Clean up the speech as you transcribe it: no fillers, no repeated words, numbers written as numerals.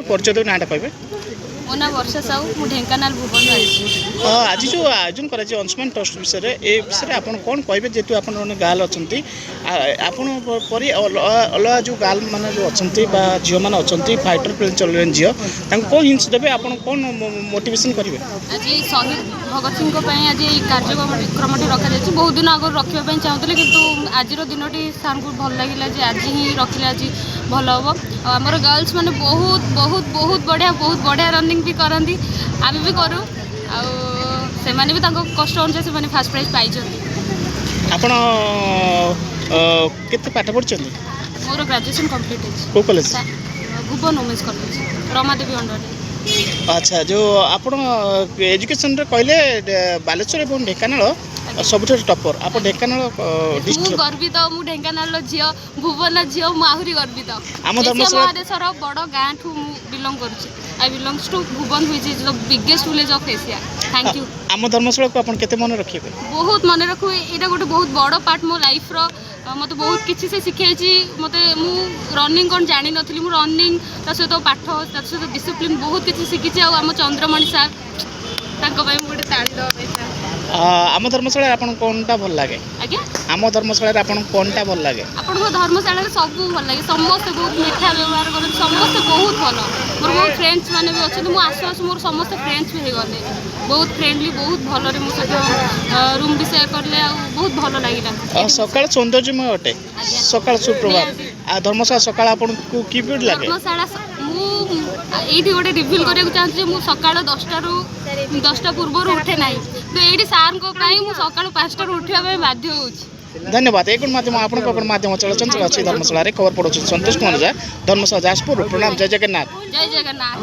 परिचय नाटा कहबे मो ना वर्षा साहू मु ढेंकानाल भुवन आज जो आयोजन कर अंशुमान ट्रस्ट विषय आप कौन कहे जेहतु आप गाल अच्छा आपण परी अलग जो गाल मान जो अच्छा झील मैंने अच्छा फाइटर प्लेन चल झील कौन हिंस देवे आप कौन मोटिवेशन करेंगे आज शहीद भगत सिंह आज कार्यक्रम रखा जाए बहुत दिन आगे रखापी चाहूँगी कि आज दिन सार को भल लगे आज ही रखिले आज भल हम आमर गर्ल्स मैंने बहुत बहुत बहुत बढ़िया रनिंग भी करती आम भी करूँ से कष्ट अनुसार से फास्ट प्राइज पाई आपण केते पाठ पढ़छन मोर ग्रेजुएशन कंप्लीट को कॉलेज भुवन वुमेन्स कॉलेज रमादेवी अंडर अच्छा जो आपण एजुकेशन रे कहले बालेश्वर एवं ढेंकानाल सब टपर आप ढेंकानाल डिस्ट्रिक्ट गर्वित मु ढेंकानाल झील भुवन झील मु आहरी गर्वित आम धर्मशाला महादेशर बड़ गाँ ठू बिलंग करुच्ची I belongs to Bhuvan which is the biggest village of Asia thank you आम धर्मशाला को अपन केते मन रखिबे बहुत मन रखु एटा गोटे बहुत बड़ पार्ट मो लाइफ रो मत बहुत किसी से शिखाई मत मु रनिंग कौन जानी नथली मु रनिंग ता सहित पाठ ता सहित डिसिप्लिन बहुत किसी शिखी आम चंद्रमणि सार तांको भाई मु गोटे ताली दवा आम धर्मशाला आपन कोनटा भल लागे आज्ञा आम धर्मशाला आपन कोनटा भल लागे आपण धर्मशाला सब भल लगे समस्त बहुत मीठा व्यवहार कर समस्त बहुत भल मोर बहुत फ्रेंड्स माने भी अच्छे मु आसु आसु मोर समस्त फ्रेंड्स भी गले बहुत फ्रेंडली बहुत भल मो सहित रूम भी शेयर करले बहुत भल लागिला सकाळ सौंदर्यमय अटे सकाळ सुप्रभात धर्मशाला सकाळ आपन को की बीड लागे धर्मशाला मु एठी गोटे रिवील करिया चाहूँ मु सकाळ 10टा पूर्व उठे ना तो ये सार को मु सकाळ 5टा उठा बाध्य हो धन्यवाद एक माध्यम आपण माध्यम चलचंचल अच्छी धर्मशाला खबर पड़ो संतोष कुमार झा धर्मशाला जाजपुर प्रणाम जय जगन्नाथ जय जगन्नाथ।